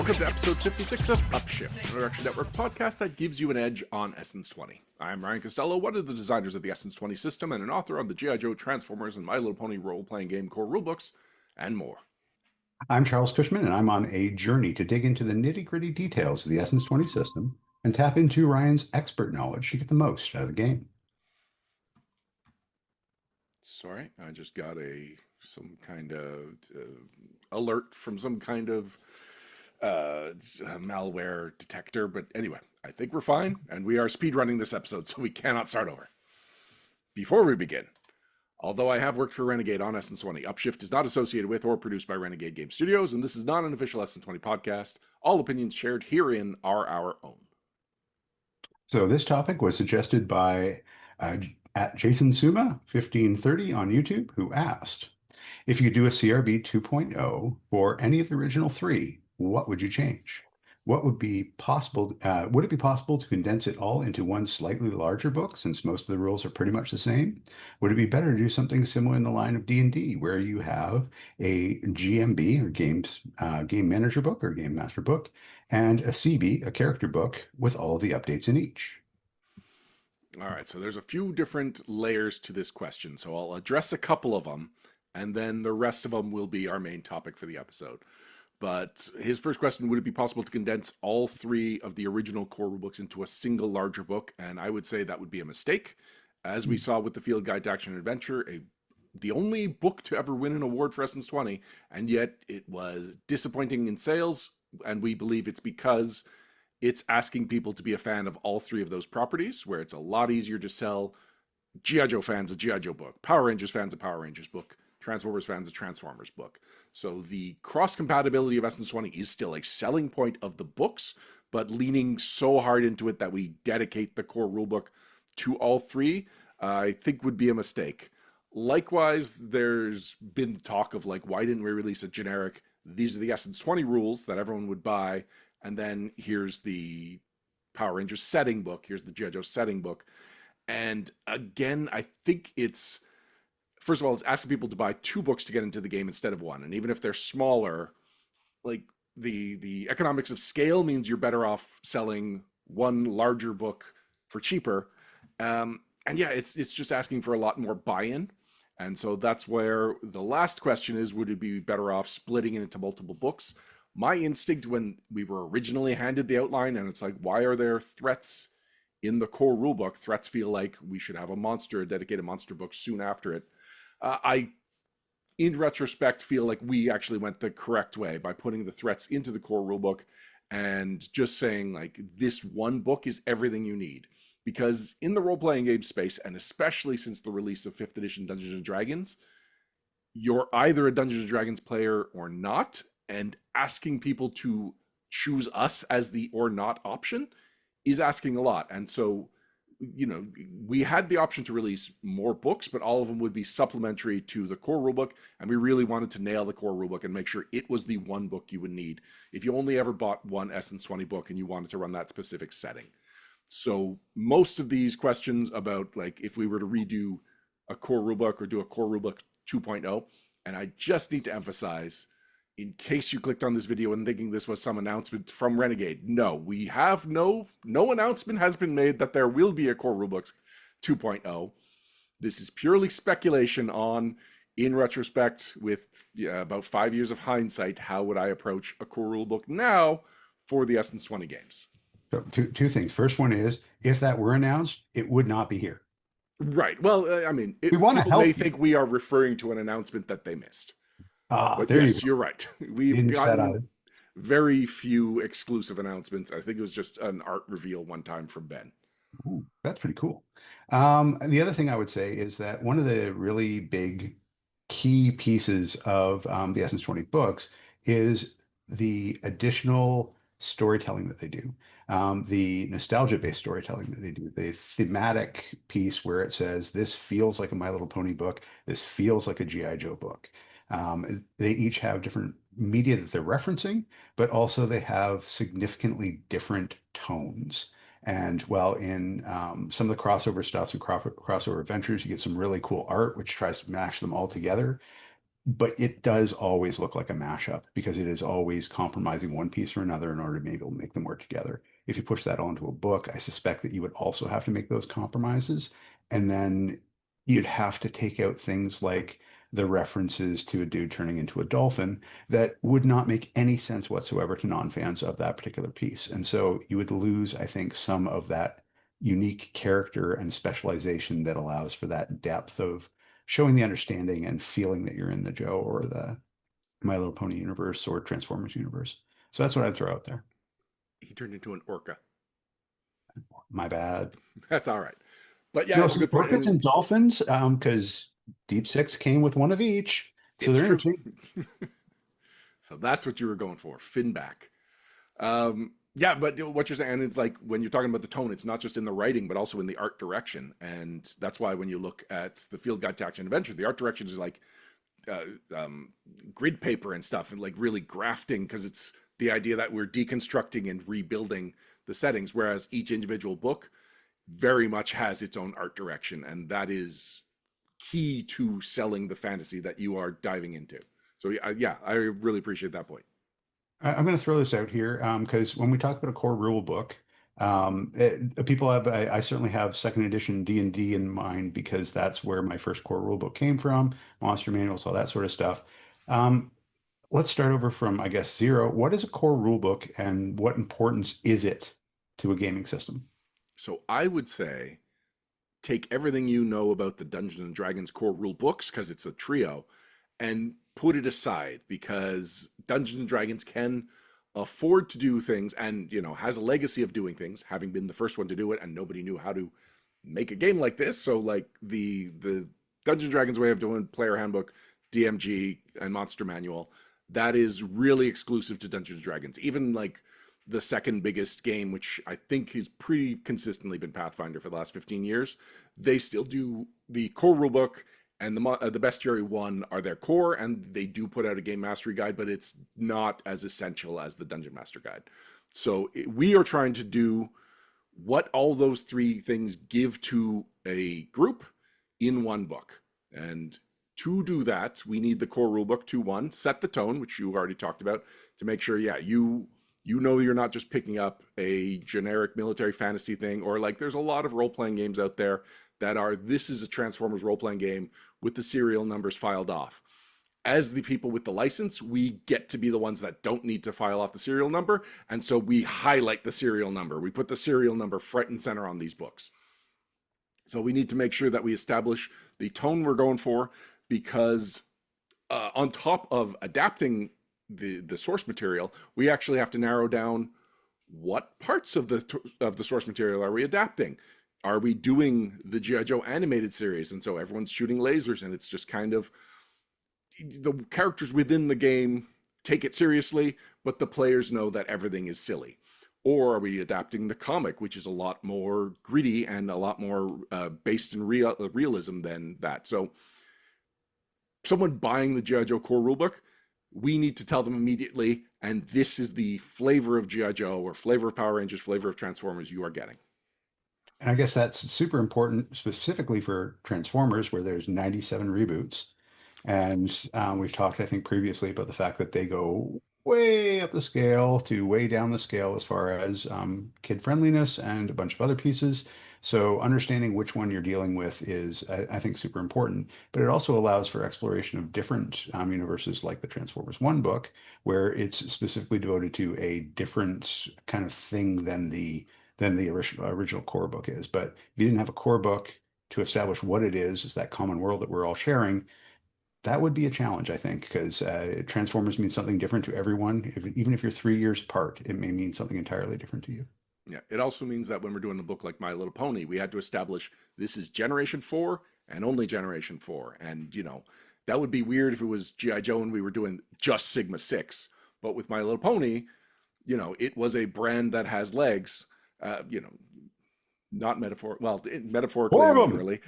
Welcome to episode 56 of Upshift, an Action Network podcast that gives you an edge on Essence20. I'm Ryan Costello, one of the designers of the Essence20 system and an author on the G.I. Joe, Transformers, and My Little Pony role-playing game Core Rulebooks, and more. I'm Charles Cushman, and I'm on a journey to dig into the nitty-gritty details of the Essence20 system and tap into Ryan's expert knowledge to get the most out of the game. Sorry, I just got some kind of alert from some kind of malware detector, but anyway, I think we're fine, and we are speedrunning this episode, so we cannot start over. Before we begin, although I have worked for Renegade on Essence20, Upshift is not associated with or produced by Renegade Game Studios, and this is not an official Essence20 podcast. All opinions shared herein are our own. So this topic was suggested by at Jason Suma 1530 on YouTube, who asked, if you do a CRB 2.0 for any of the original three, what would you change? What would be possible? Would it be possible to condense it all into one slightly larger book, since most of the rules are pretty much the same? Would it be better to do something similar in the line of D&D, where you have a GMB or game manager book or game master book, and a CB, a character book, with all of the updates in each? All right, so there's a few different layers to this question, so I'll address a couple of them, and then the rest of them will be our main topic for the episode. But his first question, would it be possible to condense all three of the original core rulebooks into a single larger book? And I would say that would be a mistake. As we saw with the Field Guide to Action and Adventure, the only book to ever win an award for Essence20, and yet it was disappointing in sales, and we believe it's because it's asking people to be a fan of all three of those properties, where it's a lot easier to sell G.I. Joe fans a G.I. Joe book, Power Rangers fans a Power Rangers book, Transformers fans a Transformers book. So the cross-compatibility of Essence20 is still a selling point of the books, but leaning so hard into it that we dedicate the core rulebook to all three, I think would be a mistake. Likewise, there's been talk of like, why didn't we release a generic, these are the Essence20 rules that everyone would buy, and then here's the Power Rangers setting book, here's the G.I. Joe setting book. And again, I think it's, first of all, it's asking people to buy two books to get into the game instead of one. And even if they're smaller, like the economics of scale means you're better off selling one larger book for cheaper. And yeah, it's just asking for a lot more buy-in. And so that's where the last question is, would it be better off splitting it into multiple books? My instinct when we were originally handed the outline, and it's like, why are there threats in the core rulebook? Threats feel like we should have a dedicated monster book soon after it. I, in retrospect, feel like we actually went the correct way by putting the threats into the core rulebook and just saying, like, this one book is everything you need. Because in the role-playing game space, and especially since the release of 5th edition Dungeons & Dragons, you're either a Dungeons & Dragons player or not, and asking people to choose us as the or not option is asking a lot. And so, you know, we had the option to release more books, but all of them would be supplementary to the core rulebook, and we really wanted to nail the core rulebook and make sure it was the one book you would need if you only ever bought one Essence20 book and you wanted to run that specific setting. So most of these questions about, like, if we were to redo a core rulebook or do a core rulebook 2.0, and I just need to emphasize, in case you clicked on this video and thinking this was some announcement from Renegade, no, we have no announcement has been made that there will be a Core Rulebooks 2.0. This is purely speculation on, in retrospect, with about 5 years of hindsight, how would I approach a Core Rulebook now for the Essence20 games? So two things. First one is, if that were announced, it would not be here. Right. Well, I mean, we want to people help may think we are referring to an announcement that they missed. But there yes, you you're right. We've Didn't set gotten out. very few exclusive announcements. I think it was just an art reveal one time from Ben. Ooh, that's pretty cool. The other thing I would say is that one of the really big key pieces of the Essence20 books is the additional storytelling that they do, the nostalgia-based storytelling that they do, the thematic piece where it says, this feels like a My Little Pony book, this feels like a G.I. Joe book. They each have different media that they're referencing, but also they have significantly different tones. And while in some of the crossover stuff and crossover adventures, you get some really cool art, which tries to mash them all together. but it does always look like a mashup because it is always compromising one piece or another in order to be able to make them work together. If you push that onto a book, I suspect that you would also have to make those compromises. And then you'd have to take out things like the references to a dude turning into a dolphin that would not make any sense whatsoever to non-fans of that particular piece. And so you would lose, I think, some of that unique character and specialization that allows for that depth of showing the understanding and feeling that you're in the Joe or the My Little Pony universe or Transformers universe. So that's what I'd throw out there. He turned into an orca. My bad. That's all right. But yeah, No, it's a some good point. orcas And and dolphins, because Deep Six came with one of each. So it's they're true. interesting. So that's what you were going for, Finback. Yeah, but what you're saying, it's like when you're talking about the tone, it's not just in the writing, but also in the art direction. And that's why when you look at the Field Guide to Action Adventure, the art direction is like uh, um, grid paper and stuff, and like really grafting because it's the idea that we're deconstructing and rebuilding the settings, whereas each individual book very much has its own art direction, and that is key to selling the fantasy that you are diving into. So yeah, I really appreciate that point. I'm going to throw this out here because when we talk about a core rule book, people have, I certainly have second edition D&D in mind because that's where my first core rule book came from, monster manuals, all that sort of stuff. Um, let's start over from, I guess, zero. What is a core rule book and what importance is it to a gaming system? So I would say take everything you know about the Dungeons and Dragons core rule books because it's a trio and put it aside because Dungeons and Dragons can afford to do things and has a legacy of doing things, having been the first one to do it, and nobody knew how to make a game like this. So like the Dungeons and Dragons way of doing player handbook, DMG, and monster manual, that is really exclusive to Dungeons and Dragons. Even like the second biggest game, which I think has pretty consistently been Pathfinder for the last 15 years, they still do the core rulebook, and the Bestiary 1 are their core, and they do put out a game mastery guide, but it's not as essential as the Dungeon Master Guide. So we are trying to do what all those three things give to a group in one book. And to do that, we need the core rulebook to one, set the tone, which you already talked about, to make sure, yeah, you know you're not just picking up a generic military fantasy thing, or like there's a lot of role-playing games out there that are this is a Transformers role-playing game with the serial numbers filed off. As the people with the license, we get to be the ones that don't need to file off the serial number, and so we highlight the serial number. We put the serial number front and center on these books. So we need to make sure that we establish the tone we're going for, because on top of adapting the source material, we actually have to narrow down what parts of the source material are we adapting. Are we doing the G.I. Joe animated series? And so everyone's shooting lasers, and it's just kind of the characters within the game take it seriously, but the players know that everything is silly. Or are we adapting the comic, which is a lot more gritty and a lot more based in realism than that? So someone buying the G.I. Joe core rulebook, we need to tell them immediately, and this is the flavor of G.I. Joe or flavor of Power Rangers, flavor of Transformers you are getting. And I guess that's super important specifically for Transformers, where there's 97 reboots. And we've talked, I think, previously about the fact that they go way up the scale to way down the scale as far as kid friendliness and a bunch of other pieces. So understanding which one you're dealing with is, I think, super important. But it also allows for exploration of different universes, like the Transformers One book, where it's specifically devoted to a different kind of thing than the original core book is. But if you didn't have a core book to establish what it is that common world that we're all sharing, that would be a challenge, I think, because Transformers means something different to everyone. Even if you're 3 years apart, it may mean something entirely different to you. Yeah, it also means that when we're doing a book like My Little Pony, we had to establish this is Generation 4 and only Generation 4. And, that would be weird if it was G.I. Joe and we were doing just Sigma 6. But with My Little Pony, it was a brand that has legs, uh, you know, not metaphor, well, metaphorically Four and of them. literally.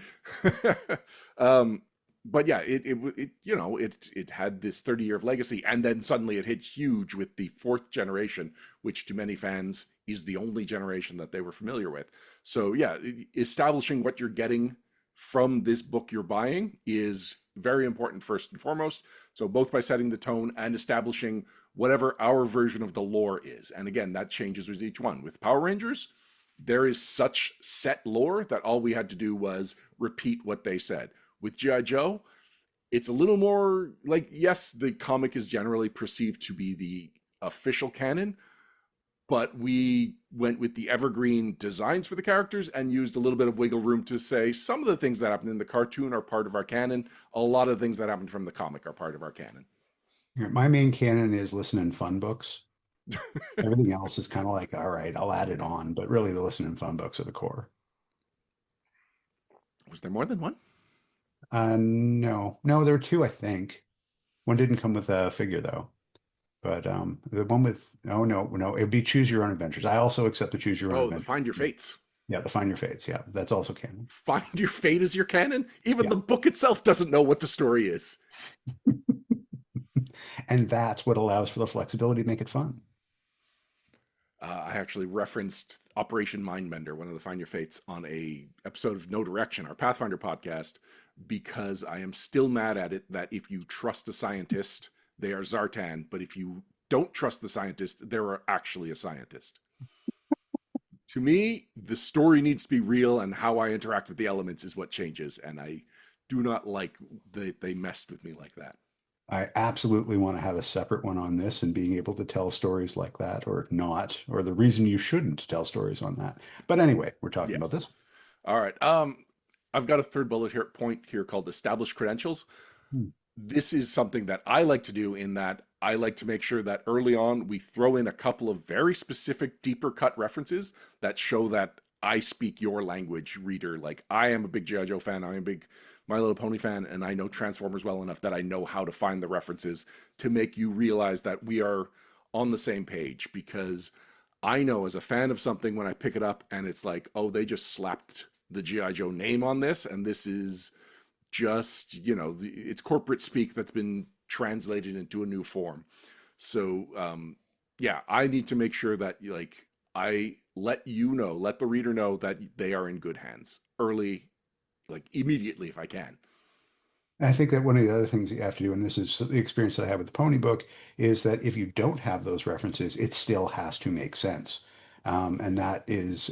um, but yeah, it had this 30-year of legacy, and then suddenly it hit huge with the fourth generation, which to many fans is the only generation that they were familiar with. So yeah, establishing what you're getting from this book you're buying is very important first and foremost. So both by setting the tone and establishing whatever our version of the lore is. And again, that changes with each one. With Power Rangers, there is such set lore that all we had to do was repeat what they said. With G.I. Joe, it's a little more like, yes, the comic is generally perceived to be the official canon, but we went with the evergreen designs for the characters and used a little bit of wiggle room to say some of the things that happen in the cartoon are part of our canon. A lot of things that happen from the comic are part of our canon. Yeah, my main canon is listen and fun books. Everything else is kind of like, all right, I'll add it on, but really the listen and fun books are the core. Was there more than one? No, no, there were two, I think. One didn't come with a figure though. But the one with no, it'd be Choose Your Own Adventures. I also accept the Choose Your Own Oh, the Adventure. Find Your Fates. Yeah, the Find Your Fates. Yeah, that's also canon. Find Your Fate is your canon? Even Yeah, the book itself doesn't know what the story is. and that's what allows for the flexibility to make it fun. I actually referenced Operation Mindbender, one of the Find Your Fates, on a episode of No Direction, our Pathfinder podcast, because I am still mad at it that if you trust a scientist, they are Zartan, but if you don't trust the scientist, they're actually a scientist. To me, the story needs to be real, and how I interact with the elements is what changes, and I do not like that they messed with me like that. I absolutely want to have a separate one on this and being able to tell stories like that or not, or the reason you shouldn't tell stories on that. But anyway, we're talking Yeah. about this. All right. I've got a third bullet here point here called established credentials. Hmm. This is something that I like to do in that I like to make sure that early on we throw in a couple of very specific, deeper cut references that show that I speak your language, reader. Like, I am a big G.I. Joe fan, I'm a big My Little Pony fan, and I know Transformers well enough that I know how to find the references to make you realize that we are on the same page. Because I know as a fan of something when I pick it up and it's like, oh, they just slapped the G.I. Joe name on this, and this is just, it's corporate speak that's been translated into a new form. So yeah, I need to make sure that like I let let the reader know that they are in good hands early, like immediately if I can. I think that one of the other things you have to do, and this is the experience that I have with the Pony book, is that if you don't have those references, it still has to make sense. And that is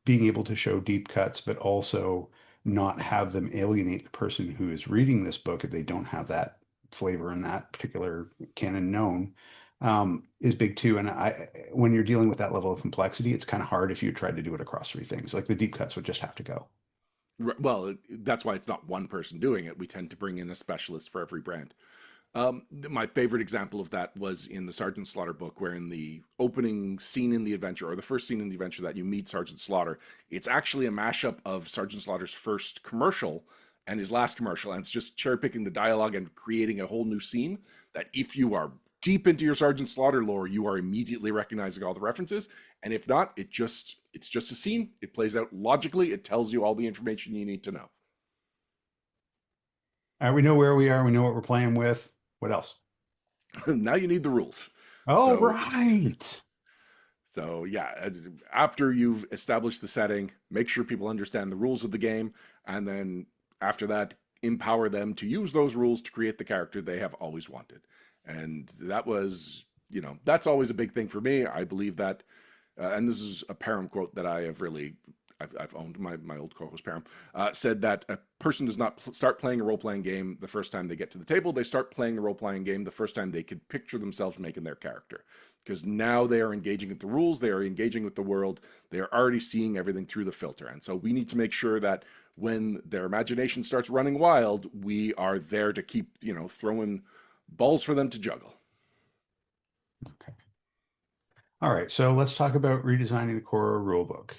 being able to show deep cuts, but also not have them alienate the person who is reading this book if they don't have that flavor and that particular canon known, is big too. And when you're dealing with that level of complexity, it's kind of hard if you try to do it across three things. Like the deep cuts would just have to go. Well, that's why it's not one person doing it. We tend to bring in a specialist for every brand. My favorite example of that was in the Sergeant Slaughter book, where in the opening scene in the adventure, or the first scene in the adventure that you meet Sergeant Slaughter, it's actually a mashup of Sergeant Slaughter's first commercial and his last commercial, and it's just cherry picking the dialogue and creating a whole new scene that if you are deep into your Sergeant Slaughter lore, you are immediately recognizing all the references. And if not, it's just a scene. It plays out logically. It tells you all the information you need to know. We know where we are. We know what we're playing with. What else? Now you need the rules. Oh, So right. So yeah, after you've established the setting, make sure people understand the rules of the game, and then after that, empower them to use those rules to create the character they have always wanted. And that was, that's always a big thing for me. I believe that, and this is a Param quote that I have really, I've owned. My old co-host Param said that a person does not start playing a role-playing game the first time they get to the table. They start playing the role-playing game the first time they could picture themselves making their character, because now they are engaging with the rules, they are engaging with the world, they are already seeing everything through the filter. And so we need to make sure that when their imagination starts running wild, we are there to keep, throwing balls for them to juggle. Okay. All right. So let's talk about redesigning the core rulebook.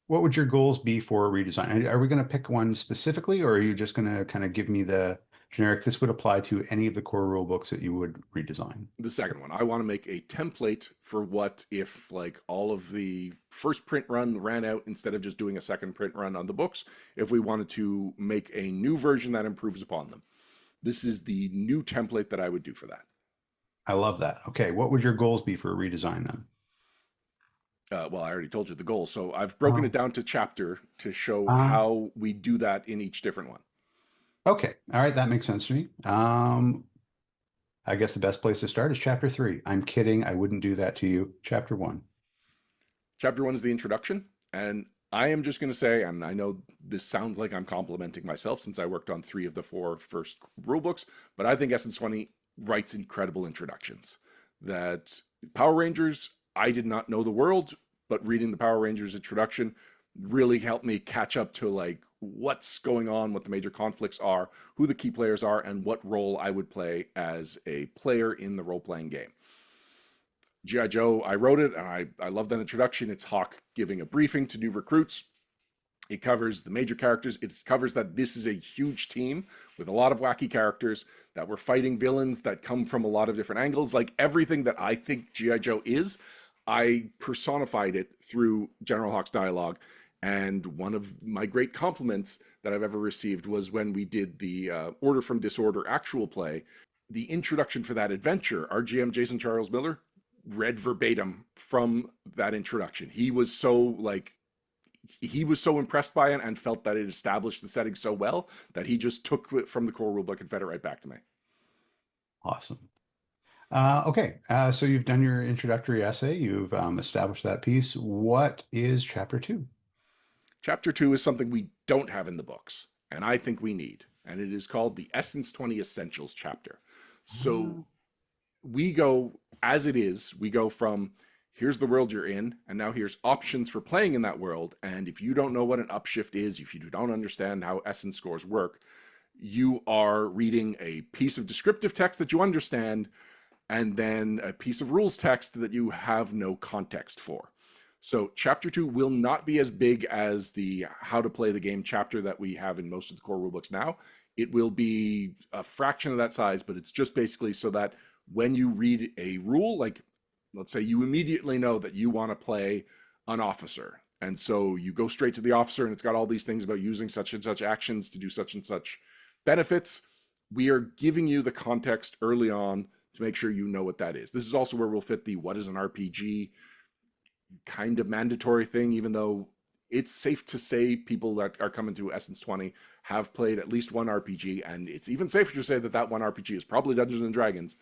What would your goals be for a redesign? Are we going to pick one specifically, or are you just going to kind of give me the generic, this would apply to any of the core rule books that you would redesign? The second one, I want to make a template for what if like all of the first print run ran out instead of just doing a second print run on the books, if we wanted to make a new version that improves upon them. This is the new template that I would do for that. I love that. Okay. What would your goals be for a redesign then? Well, I already told you the goal. So I've broken it Oh, down to chapter to show uh, how we do that in each different one. okay. All right, that makes sense to me. I guess the best place to start is chapter three. I'm kidding. I wouldn't do that to you. Chapter one. Chapter one is the introduction. And I am just going to say, and I know this sounds like I'm complimenting myself since I worked on 3 of the 4 first rule books, but I think Essence 20 writes incredible introductions. That Power Rangers, I did not know the world, but reading the Power Rangers introduction really helped me catch up to like what's going on, what the major conflicts are, who the key players are, and what role I would play as a player in the role playing game. G.I. Joe, I wrote it and I love that introduction. It's Hawk giving a briefing to new recruits. It covers the major characters. It covers that this is a huge team with a lot of wacky characters, that we're fighting villains that come from a lot of different angles. Like everything that I think G.I. Joe is, I personified it through General Hawk's dialogue. And one of my great compliments that I've ever received was when we did the Order from Disorder actual play. The introduction for that adventure, our GM Jason Charles Miller read verbatim from that introduction. He was so impressed by it and felt that it established the setting so well that he just took it from the core rulebook and fed it right back to me. Awesome. Okay, so you've done your introductory essay. You've established that piece. What is chapter two? Chapter 2 is something we don't have in the books, and I think we need, and it is called the Essence 20 Essentials chapter. So Uh, we go, as it is, we go from here's the world you're in, and now here's options for playing in that world. And if you don't know what an upshift is, if you don't understand how essence scores work, you are reading a piece of descriptive text that you understand, and then a piece of rules text that you have no context for. So chapter 2 will not be as big as the how to play the game chapter that we have in most of the core rulebooks now. It will be a fraction of that size, but it's just basically so that when you read a rule, like let's say you immediately know that you want to play an officer. And so you go straight to the officer and it's got all these things about using such and such actions to do such and such benefits. We are giving you the context early on to make sure you know what that is. This is also where we'll fit the what is an RPG kind of mandatory thing, even though it's safe to say people that are coming to Essence 20 have played at least one RPG, and it's even safer to say that that one RPG is probably Dungeons and Dragons.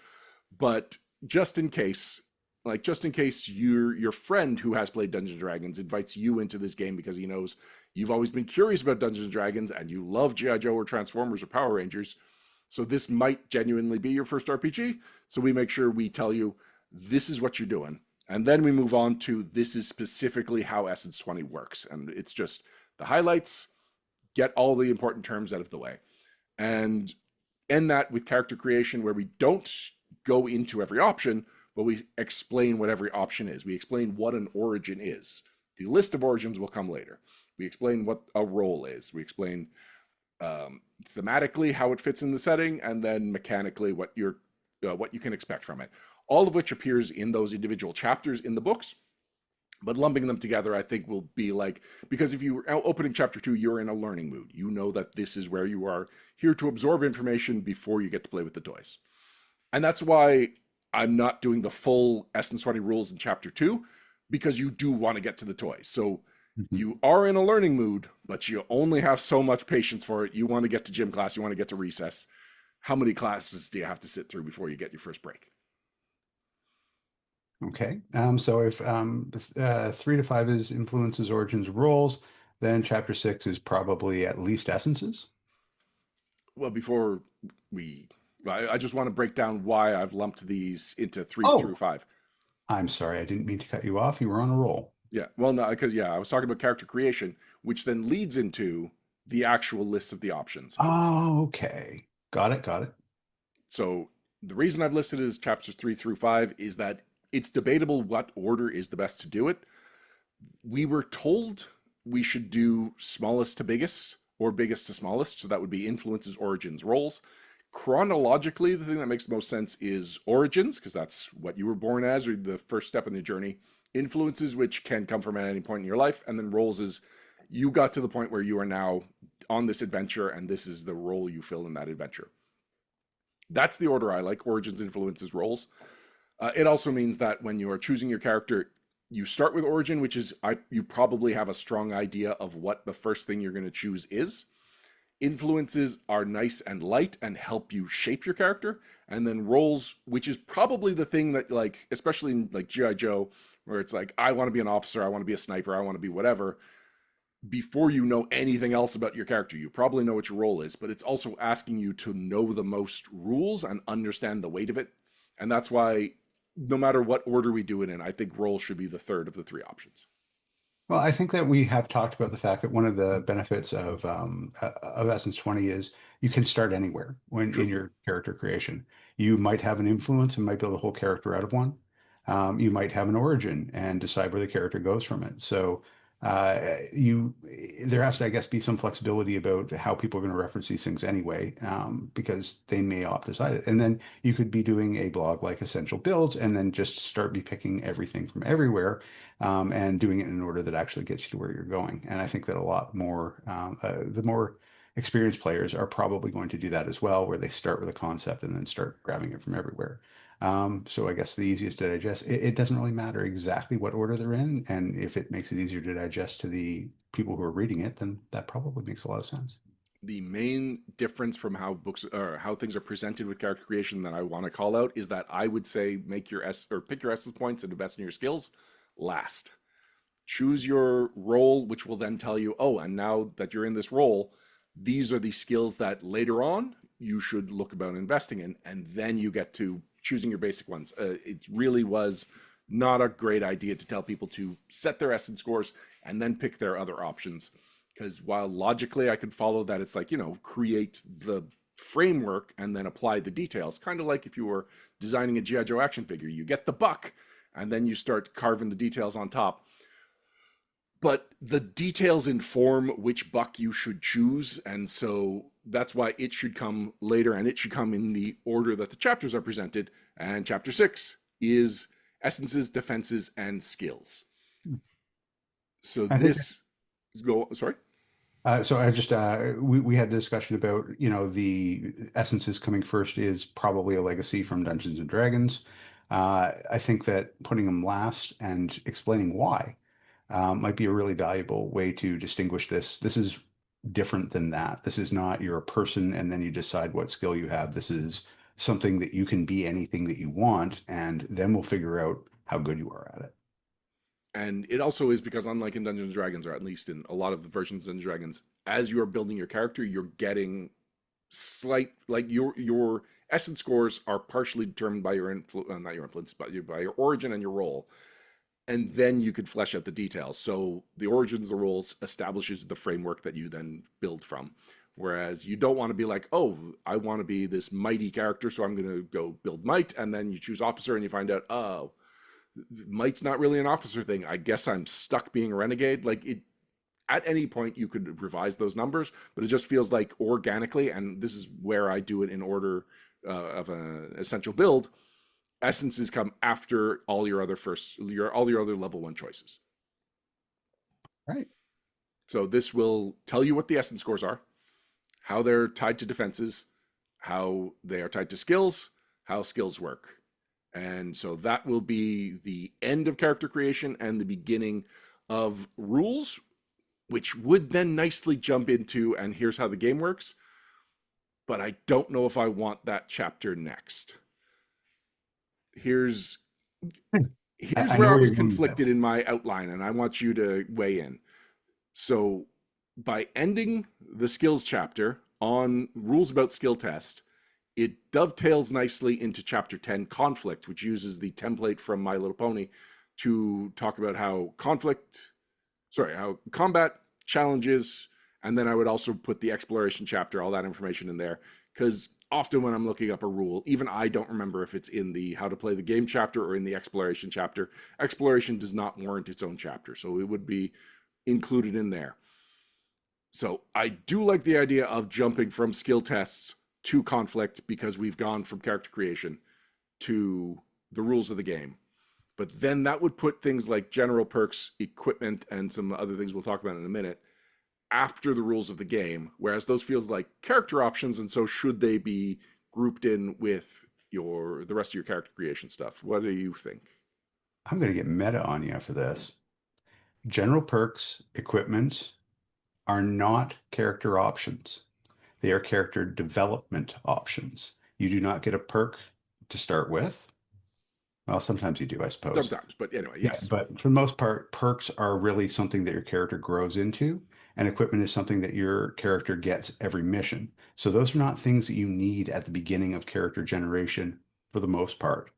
But just in case, like just in case your friend who has played Dungeons and Dragons invites you into this game because he knows you've always been curious about Dungeons and Dragons and you love G.I. Joe or Transformers or Power Rangers, so this might genuinely be your first RPG. So we make sure we tell you this is what you're doing. And then we move on to this is specifically how Essence 20 works. And it's just the highlights, get all the important terms out of the way. And end that with character creation where we don't go into every option, but we explain what every option is. We explain what an origin is. The list of origins will come later. We explain what a role is. We explain thematically how it fits in the setting, and then mechanically what you can expect from it. All of which appears in those individual chapters in the books. But lumping them together, I think, will be like, because if you are opening chapter 2, you're in a learning mood. You know that this is where you are here to absorb information before you get to play with the toys. And that's why I'm not doing the full Essence 20 rules in chapter 2, because you do want to get to the toys. So you are in a learning mood, but you only have so much patience for it. You want to get to gym class, you want to get to recess. How many classes do you have to sit through before you get your first break? Okay. So if 3 to 5 is influences, origins, roles, then chapter 6 is probably at least essences. Well, before we, I just want to break down why I've lumped these into 3 through Oh, 5. I'm sorry. I didn't mean to cut you off. You were on a roll. Yeah, well, no, because yeah, I was talking about character creation, which then leads into the actual list of the options. Oh, okay. Got it. Got it. So the reason I've listed it as chapters 3 through 5 is that it's debatable what order is the best to do it. We were told we should do smallest to biggest or biggest to smallest. So that would be influences, origins, roles. Chronologically, the thing that makes the most sense is origins, because that's what you were born as, or the first step in the journey. Influences, which can come from at any point in your life. And then roles is you got to the point where you are now on this adventure, and this is the role you fill in that adventure. That's the order I like: origins, influences, roles. It also means that when you are choosing your character, you start with origin, which is you probably have a strong idea of what the first thing you're going to choose is. Influences are nice and light and help you shape your character. And then roles, which is probably the thing that, like, especially in like GI Joe, where it's like, I want to be an officer, I want to be a sniper, I want to be whatever. Before you know anything else about your character, you probably know what your role is, but it's also asking you to know the most rules and understand the weight of it. And that's why no matter what order we do it in, I think role should be the third of the three options. Well, I think that we have talked about the fact that one of the benefits of Essence 20 is you can start anywhere when in True. your character creation. You might have an influence and might build a whole character out of one. You might have an origin and decide where the character goes from it. So you there has to, I guess, be some flexibility about how people are going to reference these things anyway, because they may opt to decide it. And then you could be doing a blog like Essential Builds and then just start be picking everything from everywhere, and doing it in an order that actually gets you to where you're going. And I think that a lot more, the more experienced players are probably going to do that as well, where they start with a concept and then start grabbing it from everywhere. So I guess the easiest to digest, it doesn't really matter exactly what order they're in. And if it makes it easier to digest to the people who are reading it, then that probably makes a lot of sense. The main difference from how books or how things are presented with character creation that I want to call out is that I would say make your S or pick your essence points and invest in your skills last. Choose your role, which will then tell you, oh, and now that you're in this role, these are the skills that later on you should look about investing in, and then you get to choosing your basic ones. It really was not a great idea to tell people to set their essence scores and then pick their other options. Because while logically I could follow that, it's like, create the framework and then apply the details. Kind of like if you were designing a G.I. Joe action figure, you get the buck and then you start carving the details on top. But the details inform which buck you should choose. And so that's why it should come later and it should come in the order that the chapters are presented. And chapter 6 is essences, defenses, and skills. So I think this go sorry. so. I just we had a discussion about the essences coming first is probably a legacy from Dungeons and Dragons. I think that putting them last and explaining why might be a really valuable way to distinguish this. This is different than that. This is not you're a person and then you decide what skill you have. This is something that you can be anything that you want, and then we'll figure out how good you are at it. And it also is because unlike in Dungeons and Dragons, or at least in a lot of the versions of Dungeons and Dragons, as you're building your character, you're getting slight like your essence scores are partially determined by your not your influence, but by your origin and your role. And then you could flesh out the details. So the origins, the roles establishes the framework that you then build from. Whereas you don't want to be like, oh, I want to be this mighty character, so I'm going to go build might, and then you choose officer and you find out, oh, might's not really an officer thing. I guess I'm stuck being a renegade. Like it, at any point you could revise those numbers, but it just feels like organically, and this is where I do it in order of an essential build. Essences come after all your other all your other level 1 choices. Right. So this will tell you what the essence scores are, how they're tied to defenses, how they are tied to skills, how skills work. And so that will be the end of character creation and the beginning of rules, which would then nicely jump into, and here's how the game works. But I don't know if I want that chapter next. Here's I where know I where was you're going with conflicted this. in my outline, and I want you to weigh in. So, by ending the skills chapter on rules about skill test, it dovetails nicely into chapter 10, conflict, which uses the template from My Little Pony to talk about how how combat challenges, and then I would also put the exploration chapter, all that information in there, because often when I'm looking up a rule, even I don't remember if it's in the how to play the game chapter or in the exploration chapter. Exploration does not warrant its own chapter, so it would be included in there. So I do like the idea of jumping from skill tests to conflict because we've gone from character creation to the rules of the game. But then that would put things like general perks, equipment, and some other things we'll talk about in a minute after the rules of the game, whereas those feels like character options, and so should they be grouped in with the rest of your character creation stuff? What do you think? I'm going to get meta on you for this. General perks, equipment are not character options. They are character development options. You do not get a perk to start with. Well, sometimes you do, I suppose. Sometimes, but anyway, Yeah, yes. but for the most part, perks are really something that your character grows into, and equipment is something that your character gets every mission. So those are not things that you need at the beginning of character generation for the most part.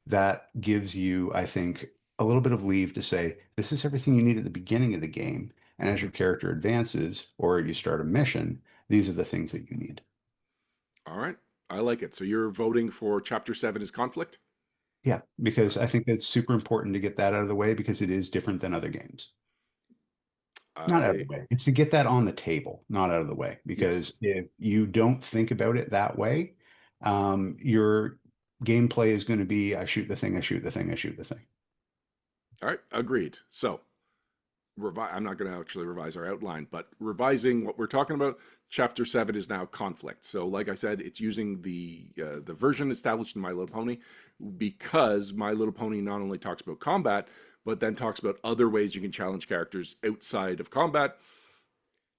That gives you, I think, a little bit of leave to say, this is everything you need at the beginning of the game. And as your character advances or you start a mission, these are the things that you need. All right. I like it. So you're voting for Chapter 7 is conflict? Yeah, All because I right. think that's super important to get that out of the way because it is different than other games. Not out of the I, way. It's to get that on the table, not out of the way. yes. Because if you don't think about it that way, your gameplay is going to be I shoot the thing, I shoot the thing, I shoot the thing. All right. Agreed. So I'm not going to actually revise our outline, but revising what we're talking about, Chapter 7 is now conflict. So, like I said, it's using the version established in My Little Pony because My Little Pony not only talks about combat, but then talks about other ways you can challenge characters outside of combat,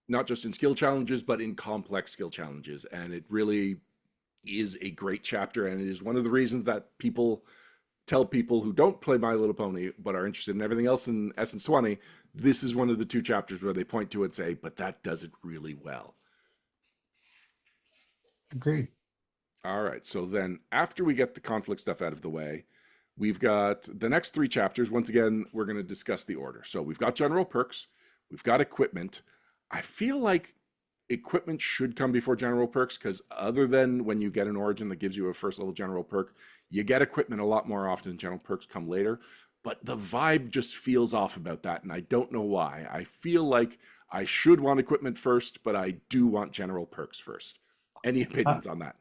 not just in skill challenges, but in complex skill challenges. And it really is a great chapter, and it is one of the reasons that people tell people who don't play My Little Pony but are interested in everything else in Essence 20, this is one of the two chapters where they point to it and say, but that does it really well. Agreed. All right, so then after we get the conflict stuff out of the way, we've got the next three chapters. Once again, we're going to discuss the order. So we've got general perks, we've got equipment. I feel like equipment should come before general perks because other than when you get an origin that gives you a first level general perk, you get equipment a lot more often. General perks come later, but the vibe just feels off about that, and I don't know why. I feel like I should want equipment first, but I do want general perks first. Any Uh, opinions on that?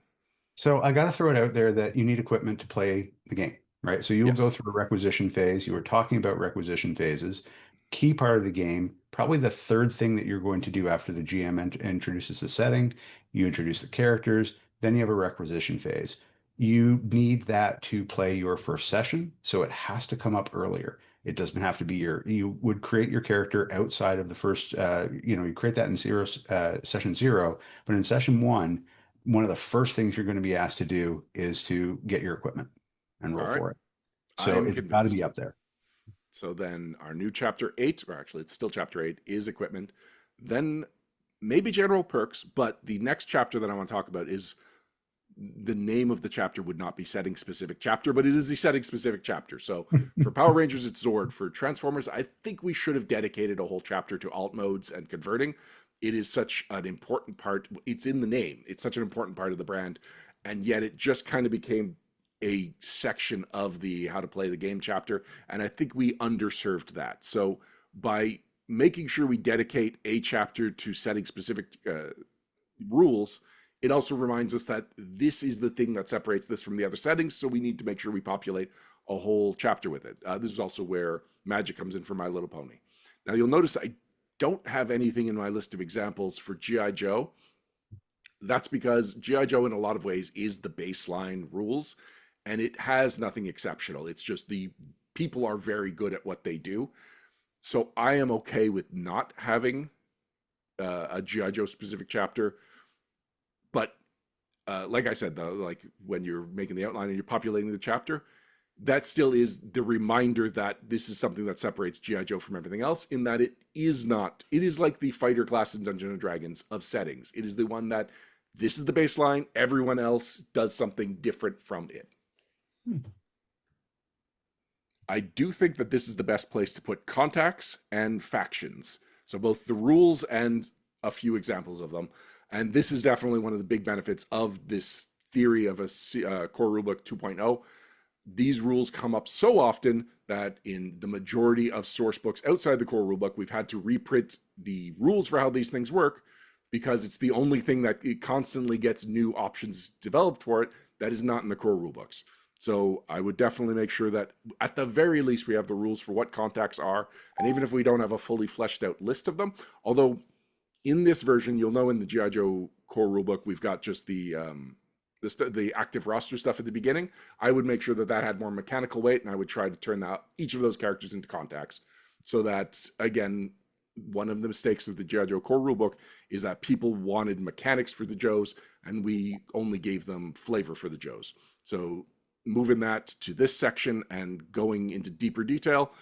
So I got to throw it out there that you need equipment to play the game, right? So you'll go Yes. through a requisition phase. You were talking about requisition phases. Key part of the game, probably the third thing that you're going to do after the GM introduces the setting, you introduce the characters, then you have a requisition phase. You need that to play your first session, so it has to come up earlier. It doesn't have to be you would create your character outside of the first, you create that in session zero, but in session one of the first things you're going to be asked to do is to get your equipment and roll All right. for it. I So am it's got to be convinced. up there. So then our new chapter 8, or actually it's still chapter 8, is equipment. Then maybe general perks, but the next chapter that I want to talk about is the name of the chapter would not be setting specific chapter, but it is the setting specific chapter. So for Power Rangers, it's Zord. For Transformers, I think we should have dedicated a whole chapter to alt modes and converting. It is such an important part. It's in the name. It's such an important part of the brand. And yet it just kind of became a section of the how to play the game chapter. And I think we underserved that. So by making sure we dedicate a chapter to setting specific rules, it also reminds us that this is the thing that separates this from the other settings. So we need to make sure we populate a whole chapter with it. This is also where magic comes in for My Little Pony. Now you'll notice I don't have anything in my list of examples for G.I. Joe. That's because G.I. Joe, in a lot of ways, is the baseline rules, and it has nothing exceptional. It's just the people are very good at what they do. So I am okay with not having a G.I. Joe specific chapter. But like I said, though, like when you're making the outline and you're populating the chapter, that still is the reminder that this is something that separates G.I. Joe from everything else, in that it is not, it is like the fighter class in Dungeons and Dragons of settings. It is the one that this is the baseline, everyone else does something different from it. Hmm. I do think that this is the best place to put contacts and factions. So both the rules and a few examples of them. And this is definitely one of the big benefits of this theory of a Core Rulebook 2.0. These rules come up so often that in the majority of source books outside the Core Rulebook, we've had to reprint the rules for how these things work because it's the only thing that it constantly gets new options developed for it that is not in the Core Rulebooks. So I would definitely make sure that at the very least we have the rules for what contacts are, and even if we don't have a fully fleshed out list of them, although in this version, you'll know in the G.I. Joe Core Rulebook, we've got just the the active roster stuff at the beginning, I would make sure that that had more mechanical weight, and I would try to turn that each of those characters into contacts, so that again, one of the mistakes of the G.I. Joe Core Rulebook is that people wanted mechanics for the Joes, and we only gave them flavor for the Joes. So moving that to this section and going into deeper detail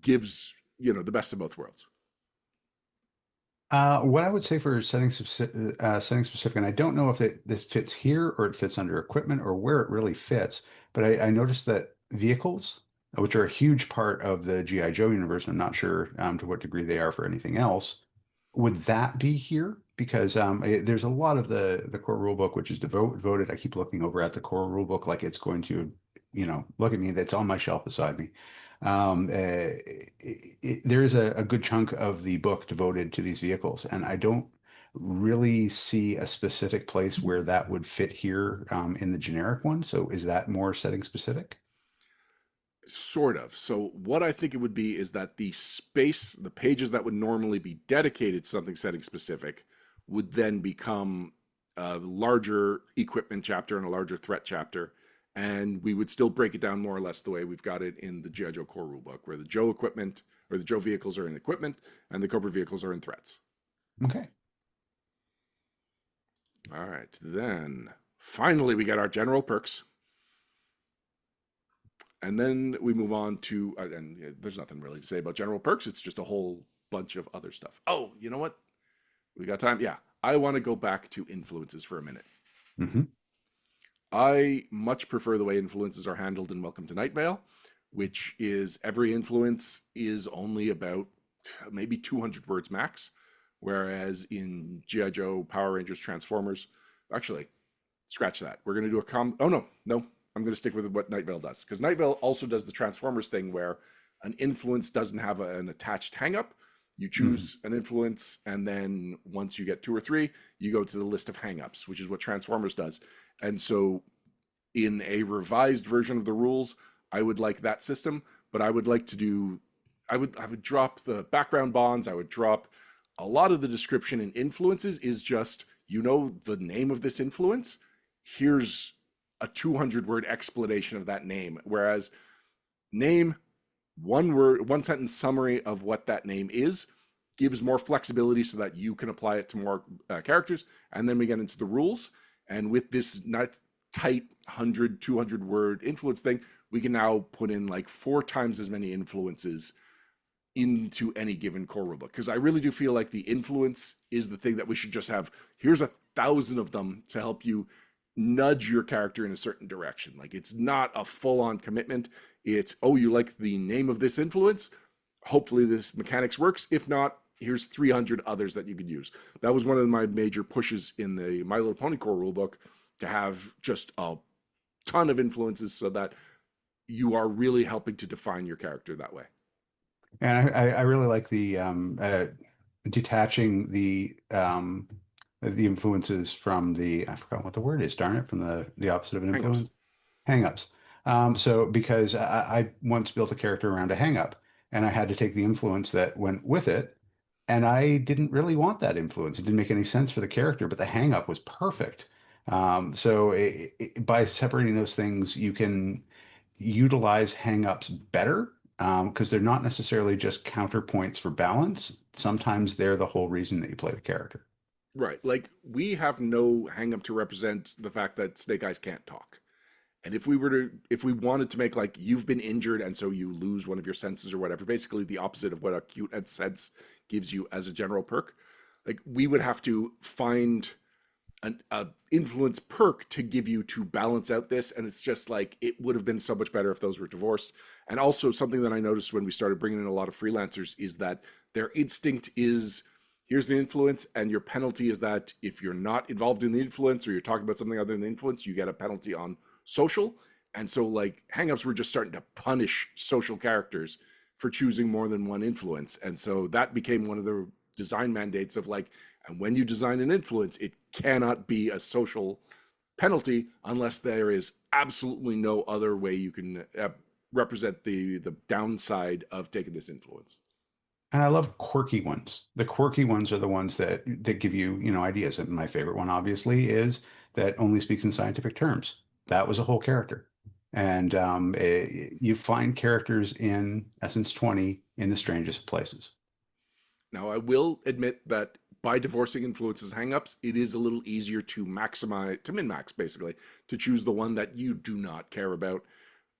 gives the best of both worlds. What I would say for setting specific, and I don't know if this fits here or it fits under equipment or where it really fits, but I noticed that vehicles, which are a huge part of the G.I. Joe universe, I'm not sure to what degree they are for anything else, would that be here? Because there's a lot of the core rulebook which is devoted. I keep looking over at the core rulebook like it's going to, look at me. That's on my shelf beside me. There is a good chunk of the book devoted to these vehicles, and I don't really see a specific place where that would fit here in the generic one. So is that more setting specific? Sort of. So what I think it would be is that the pages that would normally be dedicated to something setting specific would then become a larger equipment chapter and a larger threat chapter. And we would still break it down more or less the way we've got it in the G.I. Joe Core Rulebook, where the Joe equipment or the Joe vehicles are in equipment and the Cobra vehicles are in threats. Okay. All right. Then finally we got our general perks. And then we move on to, and there's nothing really to say about general perks. It's just a whole bunch of other stuff. Oh, you know what? We got time? Yeah. I want to go back to influences for a minute. Hmm. I much prefer the way influences are handled in Welcome to Night Vale, which is every influence is only about maybe 200 words max. Whereas in G.I. Joe, Power Rangers, Transformers, actually, scratch that. We're going to do oh, no. I'm going to stick with what Night Vale does, because Night Vale also does the Transformers thing where an influence doesn't have an attached hangup. You Hmm. choose an influence, and then once you get two or three, you go to the list of hangups, which is what Transformers does. And so, in a revised version of the rules, I would like that system, but I would like to do, I would drop the background bonds. I would drop a lot of the description in influences is just the name of this influence. Here's a 200-word explanation of that name. Whereas name, one word, one sentence summary of what that name is gives more flexibility so that you can apply it to more characters. And then we get into the rules. And with this not tight 100, 200-word influence thing, we can now put in like 4 times as many influences into any given core rulebook. Because I really do feel like the influence is the thing that we should just have. Here's 1,000 of them to help you nudge your character in a certain direction. Like it's not a full-on commitment. It's, oh, you like the name of this influence? Hopefully this mechanics works. If not, here's 300 others that you could use. That was one of my major pushes in the My Little Pony Core Rulebook, to have just a ton of influences so that you are really helping to define your character that way. And I really like the detaching the influences from I forgot what the word is, darn it, from the opposite of an Hangups. influence. Hangups. So because I once built a character around a hangup and I had to take the influence that went with it, and I didn't really want that influence. It didn't make any sense for the character, but the hangup was perfect. So by separating those things, you can utilize hangups better because they're not necessarily just counterpoints for balance. Sometimes they're the whole reason that you play the character. Right. Like we have no hang up to represent the fact that Snake Eyes can't talk. And if we wanted to make like you've been injured and so you lose one of your senses or whatever, basically the opposite of what acute ed sense gives you as a general perk, like we would have to find a influence perk to give you to balance out this. And it's just like it would have been so much better if those were divorced. And also something that I noticed when we started bringing in a lot of freelancers is that their instinct is, here's the influence, and your penalty is that if you're not involved in the influence or you're talking about something other than the influence, you get a penalty on social. And so like hangups were just starting to punish social characters for choosing more than one influence. And so that became one of the design mandates of like, and when you design an influence, it cannot be a social penalty unless there is absolutely no other way you can represent the downside of taking this influence. And I love quirky ones. The quirky ones are the ones that give you, ideas. And my favorite one, obviously, is that only speaks in scientific terms. That was a whole character. And you find characters in Essence 20 in the strangest places. Now, I will admit that by divorcing influences hangups, it is a little easier to maximize, to min max basically, to choose the one that you do not care about.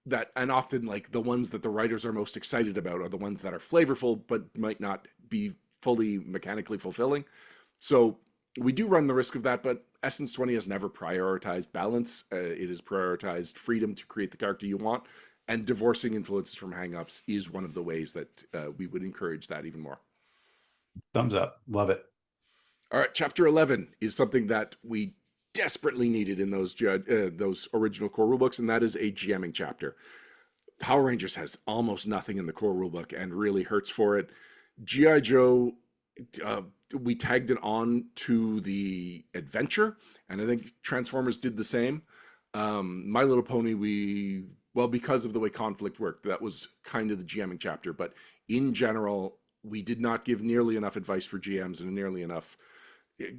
That, and often like the ones that the writers are most excited about are the ones that are flavorful but might not be fully mechanically fulfilling. So we do run the risk of that, but Essence 20 has never prioritized balance. It has prioritized freedom to create the character you want, and divorcing influences from hangups is one of the ways that we would encourage that even more. Thumbs up. Love it. All right, chapter 11 is something that we desperately needed in those original core rulebooks, and that is a GMing chapter. Power Rangers has almost nothing in the core rulebook and really hurts for it. GI Joe, uh, we tagged it on to the adventure, and I think Transformers did the same. My Little Pony, well, because of the way conflict worked, that was kind of the GMing chapter, but in general, we did not give nearly enough advice for GMs and nearly enough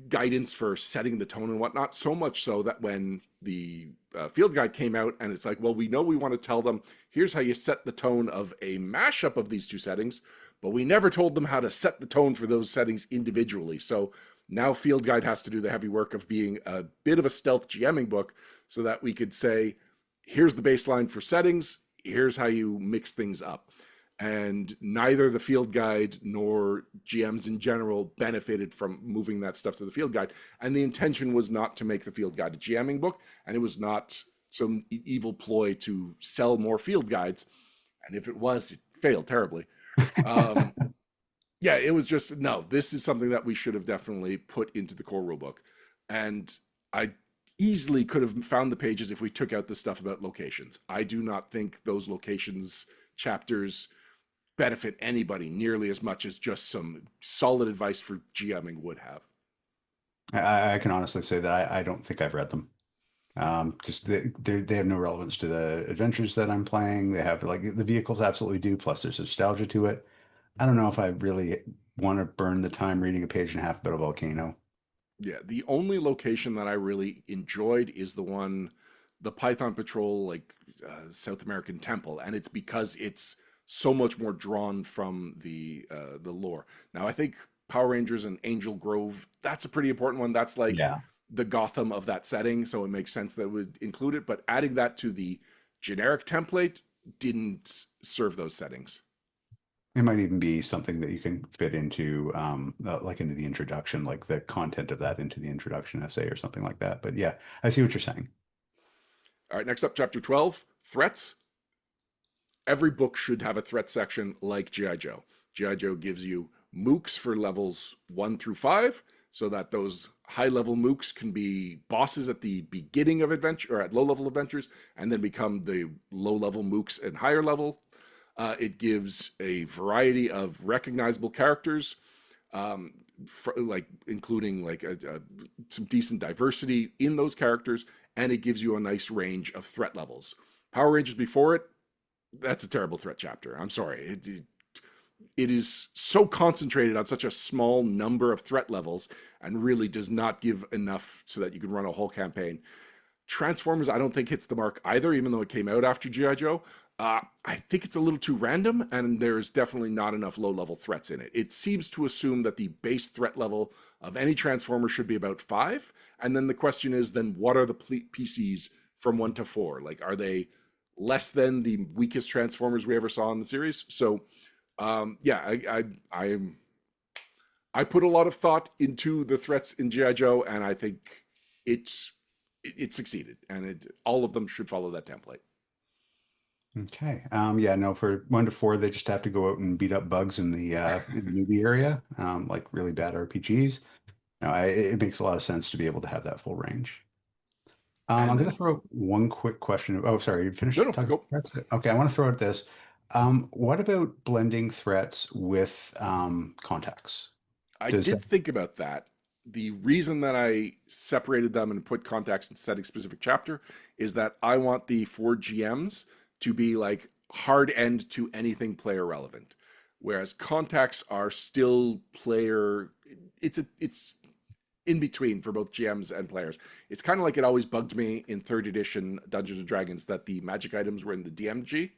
guidance for setting the tone and whatnot. So much so that when the field guide came out, and it's like, well, we know we want to tell them, here's how you set the tone of a mashup of these two settings, but we never told them how to set the tone for those settings individually. So now field guide has to do the heavy work of being a bit of a stealth GMing book so that we could say, here's the baseline for settings, here's how you mix things up. And neither the field guide nor GMs in general benefited from moving that stuff to the field guide. And the intention was not to make the field guide a GMing book, and it was not some evil ploy to sell more field guides. And if it was, it failed terribly. Um, yeah, it was just no. This is something that we should have definitely put into the core rulebook, and I easily could have found the pages if we took out the stuff about locations. I do not think those locations chapters benefit anybody nearly as much as just some solid advice for GMing would have. I can honestly say that I don't think I've read them. Because they have no relevance to the adventures that I'm playing. They have like the vehicles absolutely do, plus there's nostalgia to it. I don't know if I really want to burn the time reading a page and a half about a volcano. Yeah, the only location that I really enjoyed is the one, the Python Patrol, like South American temple, and it's because it's so much more drawn from the lore. Now, I think Power Rangers and Angel Grove, that's a pretty important one. That's like Yeah. the Gotham of that setting, so it makes sense that it would include it. But adding that to the generic template didn't serve those settings. It might even be something that you can fit into, like into the introduction, like the content of that into the introduction essay or something like that. But yeah, I see what you're saying. All right, next up, chapter 12, threats. Every book should have a threat section like GI Joe. GI Joe gives you mooks for levels 1 through 5 so that those high level mooks can be bosses at the beginning of adventure or at low level adventures and then become the low level mooks at higher level. It gives a variety of recognizable characters, like including like some decent diversity in those characters, and it gives you a nice range of threat levels. Power Rangers before it, that's a terrible threat chapter. I'm sorry. It is so concentrated on such a small number of threat levels and really does not give enough so that you can run a whole campaign. Transformers, I don't think hits the mark either, even though it came out after GI Joe. I think it's a little too random, and there's definitely not enough low-level threats in it. It seems to assume that the base threat level of any Transformer should be about 5, and then the question is, then what are the PCs from 1 to 4? Like, are they less than the weakest Transformers we ever saw in the series? So, yeah, I put a lot of thought into the threats in GI Joe, and I think it's it succeeded, and all of them should follow that template. Okay. Yeah, no, for 1 to 4, they just have to go out and beat up bugs in the movie area, like really bad RPGs. No, it makes a lot of sense to be able to have that full range. And I'm going to then throw one quick question. Oh, sorry, you no, finished no, talking go. about threats? Okay, I want to throw out this. What about blending threats with contacts? I Does that, did think about that. The reason that I separated them and put context and setting specific chapter is that I want the 4 GMs to be like hard end to anything player relevant, whereas contacts are still player. It's in between for both GMs and players. It's kind of like it always bugged me in third edition Dungeons and Dragons that the magic items were in the DMG,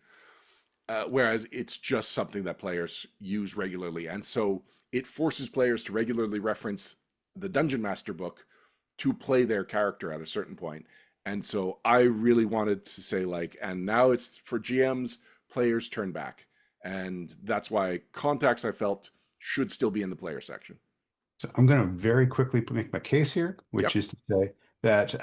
whereas it's just something that players use regularly. And so it forces players to regularly reference the Dungeon Master book to play their character at a certain point. And so I really wanted to say, like, and now it's for GMs, players turn back. And that's why contacts, I felt, should still be in the player section. So I'm going to very quickly make my case here, which Yep. is to say that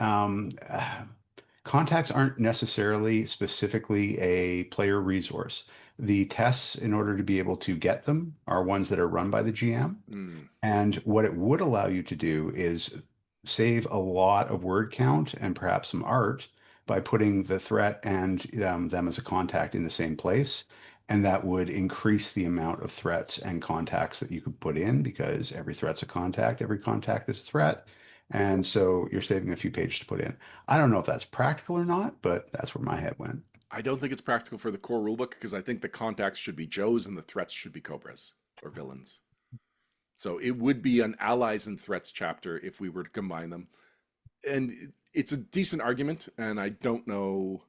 contacts aren't necessarily specifically a player resource. The tests, in order to be able to get them, are ones that are run by the GM. Mm. And what it would allow you to do is save a lot of word count and perhaps some art by putting the threat and them as a contact in the same place. And that would increase the amount of threats and contacts that you could put in because every threat's a contact, every contact is a threat. And so you're saving a few pages to put in. I don't know if that's practical or not, but that's where my head went. I don't think it's practical for the core rulebook because I think the contacts should be Joes and the threats should be Cobras or villains. So it would be an allies and threats chapter if we were to combine them. And it's a decent argument, and I don't know.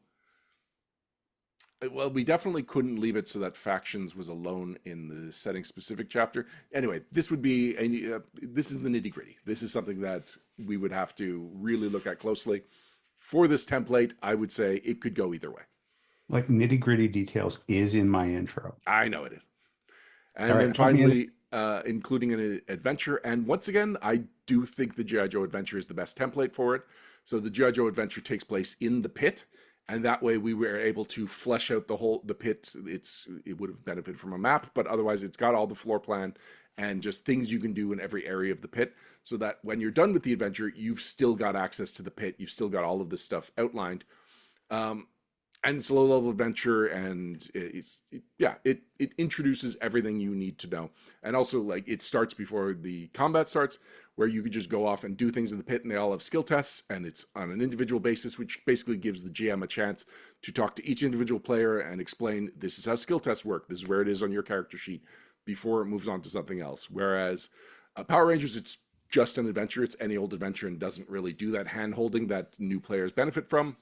Well, we definitely couldn't leave it so that factions was alone in the setting specific chapter. Anyway, this would be this is the nitty gritty. This is something that we would have to really look at closely. For this template, I would say it could go either way. Like nitty-gritty details is in my intro. I know it is. All And right, then put me in. finally, including an adventure. And once again, I do think the G.I. Joe adventure is the best template for it. So the G.I. Joe adventure takes place in the pit. And that way we were able to flesh out the pit. It would have benefited from a map, but otherwise it's got all the floor plan and just things you can do in every area of the pit so that when you're done with the adventure, you've still got access to the pit. You've still got all of this stuff outlined. Um, and it's a low level adventure and it introduces everything you need to know. And also, like, it starts before the combat starts, where you could just go off and do things in the pit, and they all have skill tests, and it's on an individual basis, which basically gives the GM a chance to talk to each individual player and explain, this is how skill tests work, this is where it is on your character sheet, before it moves on to something else. Whereas Power Rangers, it's just an adventure, it's any old adventure, and doesn't really do that hand holding that new players benefit from.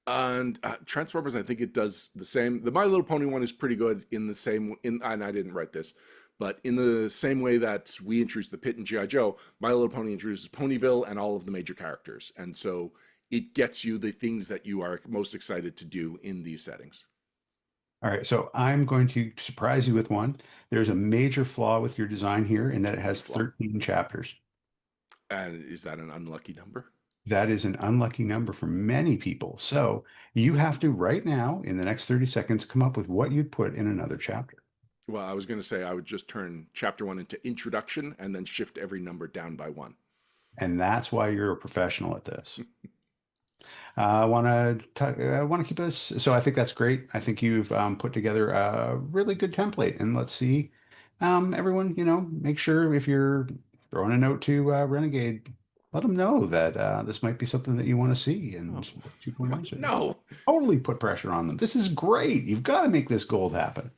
And Transformers, I think it does the same. The My Little Pony one is pretty good in the same and I didn't write this, but in the same way that we introduced the pit in G.I. Joe, My Little Pony introduces Ponyville and all of the major characters, and so it gets you the things that you are most excited to do in these settings. All right, so I'm going to surprise you with one. There's a major flaw with your design here in that it has Big flaw. 13 chapters. And is that an unlucky number? That is an unlucky number for many people. So you have to right now, in the next 30 seconds, come up with what you'd put in another chapter. Well, I was going to say I would just turn chapter one into introduction and then shift every number down by one. And that's why you're a professional at this. I want to keep us. So I think that's great. I think you've put together a really good template. And let's see, everyone, make sure if you're throwing a note to Renegade, let them know that this might be something that you want to see. And Oh, 2.0 should no. totally put pressure on them. This is great. You've got to make this gold happen.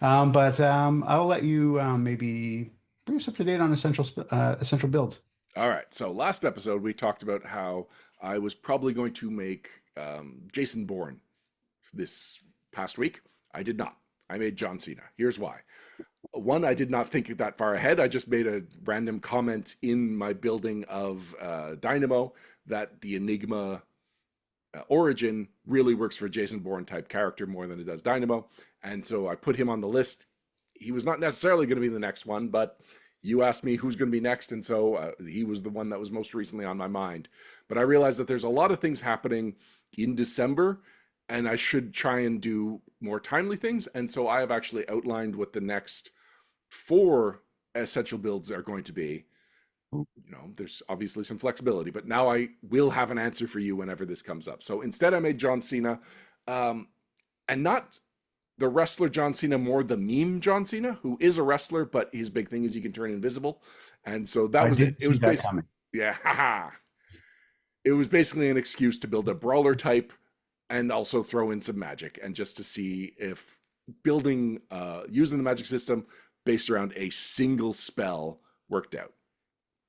But I'll let you maybe bring us up to date on essential builds. All right. So last episode, we talked about how I was probably going to make Jason Bourne this past week. I did not. I made John Cena. Here's why. One, I did not think that far ahead. I just made a random comment in my building of Dynamo that the Enigma origin really works for a Jason Bourne type character more than it does Dynamo. And so I put him on the list. He was not necessarily going to be the next one, but you asked me who's going to be next, and so he was the one that was most recently on my mind. But I realized that there's a lot of things happening in December, and I should try and do more timely things. And so I have actually outlined what the next 4 essential builds are going to be. There's obviously some flexibility, but now I will have an answer for you whenever this comes up. So instead, I made John Cena, and not the wrestler John Cena, more the meme John Cena, who is a wrestler, but his big thing is he can turn invisible. And so that I was it. did It see was that basically, coming. yeah, haha. It was basically an excuse to build a brawler type and also throw in some magic and just to see if using the magic system based around a single spell worked out.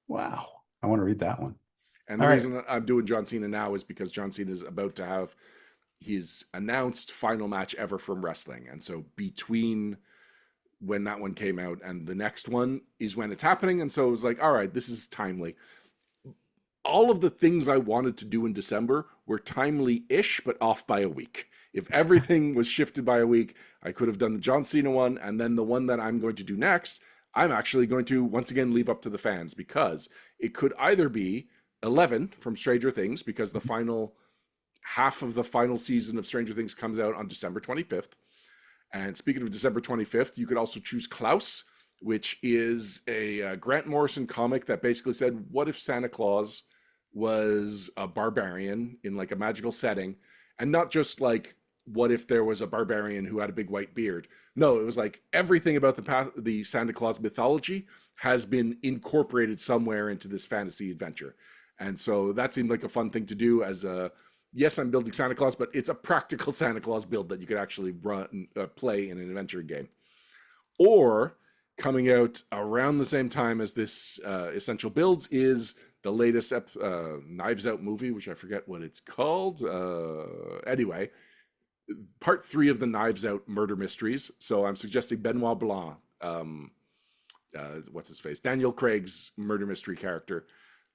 Wow. I want to read that one. And the All right. reason I'm doing John Cena now is because John Cena is about to have his announced final match ever from wrestling. And so between when that one came out and the next one is when it's happening. And so it was like, all right, this is timely. All of the things I wanted to do in December were timely ish, but off by a week. If everything was shifted by a week, I could have done the John Cena one. And then the one that I'm going to do next, I'm actually going to once again leave up to the fans because it could either be 11 from Stranger Things, because the final half of the final season of Stranger Things comes out on December 25th. And speaking of December 25th, you could also choose Klaus, which is a Grant Morrison comic that basically said, what if Santa Claus was a barbarian in like a magical setting? And not just like, what if there was a barbarian who had a big white beard? No, it was like everything about the Santa Claus mythology has been incorporated somewhere into this fantasy adventure. And so that seemed like a fun thing to do as a, yes, I'm building Santa Claus, but it's a practical Santa Claus build that you could actually run play in an adventure game. Or coming out around the same time as this Essential Builds is the latest Knives Out movie, which I forget what it's called. Anyway, part 3 of the Knives Out murder mysteries. So I'm suggesting Benoit Blanc, what's his face, Daniel Craig's murder mystery character.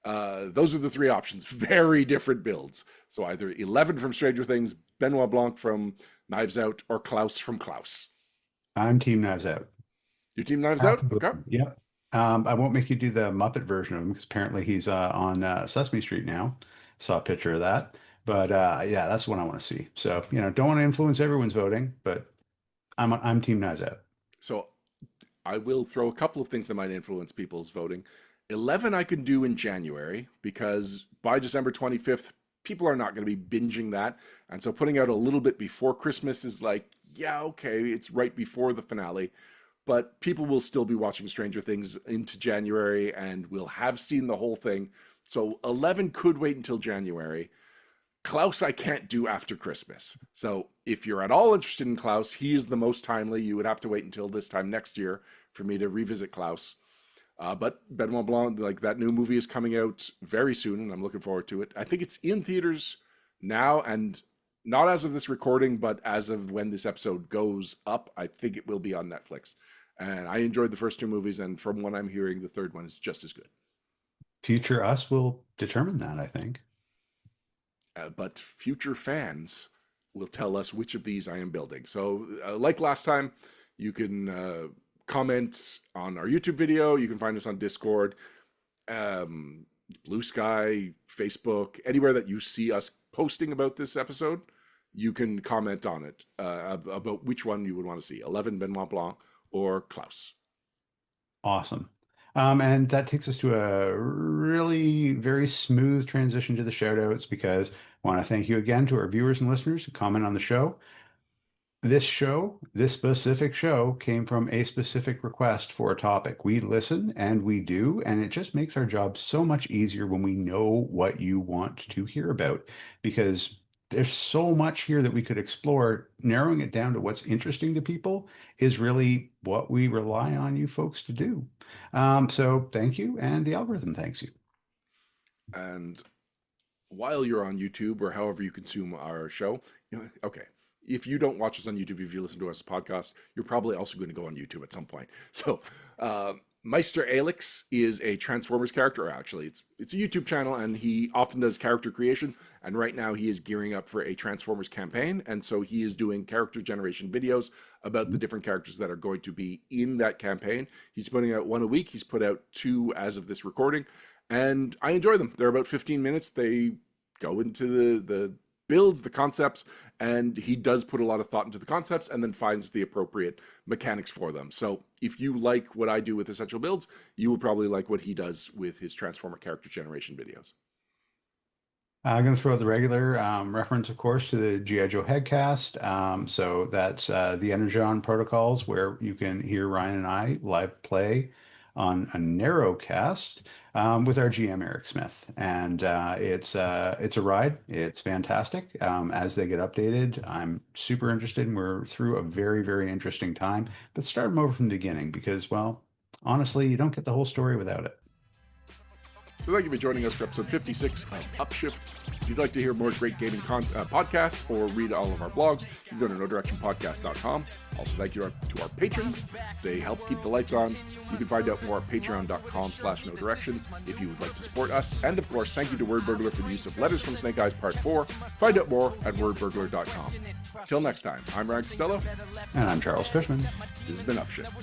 Those are the 3 options. Very different builds. So either 11 from Stranger Things, Benoit Blanc from Knives Out, or Klaus from Klaus. I'm Team Knives Out. Your team Knives Out? Okay. Absolutely. Yep. I won't make you do the Muppet version of him because apparently he's on Sesame Street now. Saw a picture of that. But yeah, that's what I want to see. So, don't want to influence everyone's voting, but I'm Team Knives Out. So I will throw a couple of things that might influence people's voting. 11 I can do in January because by December 25th, people are not going to be binging that. And so putting out a little bit before Christmas is like, yeah, okay, it's right before the finale. But people will still be watching Stranger Things into January and will have seen the whole thing. So 11 could wait until January. Klaus, I can't do after Christmas. So if you're at all interested in Klaus, he is the most timely. You would have to wait until this time next year for me to revisit Klaus. But Benoit Blanc, like that new movie is coming out very soon, and I'm looking forward to it. I think it's in theaters now, and not as of this recording, but as of when this episode goes up, I think it will be on Netflix. And I enjoyed the first 2 movies, and from what I'm hearing, the third one is just as good. Future us will determine that, I think. But future fans will tell us which of these I am building. So, like last time, you can comment on our YouTube video. You can find us on Discord, um, Blue Sky, Facebook, anywhere that you see us posting about this episode. You can comment on it about which one you would want to see, 11 Benoit Blanc or Klaus. Awesome. And that takes us to a really very smooth transition to the shout outs because I want to thank you again to our viewers and listeners who comment on the show. This specific show came from a specific request for a topic. We listen and we do, and it just makes our job so much easier when we know what you want to hear about because there's so much here that we could explore. Narrowing it down to what's interesting to people is really what we rely on you folks to do. So thank you, and the algorithm thanks you. And while you're on YouTube or however you consume our show, okay, if you don't watch us on YouTube, if you listen to us as a podcast, you're probably also going to go on YouTube at some point. So, Meister Alex is a Transformers character. Or actually, it's a YouTube channel, and he often does character creation. And right now, he is gearing up for a Transformers campaign, and so he is doing character generation videos about the different characters that are going to be in that campaign. He's putting out 1 a week. He's put out 2 as of this recording, and I enjoy them. They're about 15 minutes. They go into the builds, the concepts, and he does put a lot of thought into the concepts and then finds the appropriate mechanics for them. So if you like what I do with Essential Builds, you will probably like what he does with his Transformer character generation videos. I'm going to throw out the regular reference, of course, to the G.I. Joe Headcast. So that's the Energon protocols, where you can hear Ryan and I live play on a narrowcast with our GM Eric Smith, and it's a ride. It's fantastic. As they get updated, I'm super interested, and we're through a very, very interesting time. But start them over from the beginning because, well, honestly, you don't get the whole story without it. So thank you for joining us for episode 56 of Upshift. If you'd like to hear more great gaming podcasts or read all of our blogs, you can go to nodirectionpodcast.com. Also, thank you to our patrons. They help keep the lights on. You can find out more at patreon.com/nodirection if you would like to support us. And of course, thank you to Word Burglar for the use of Letters from Snake Eyes Part 4. Find out more at wordburglar.com. Till next time, I'm Ryan Costello. And I'm Charles Cushman. This has been Upshift.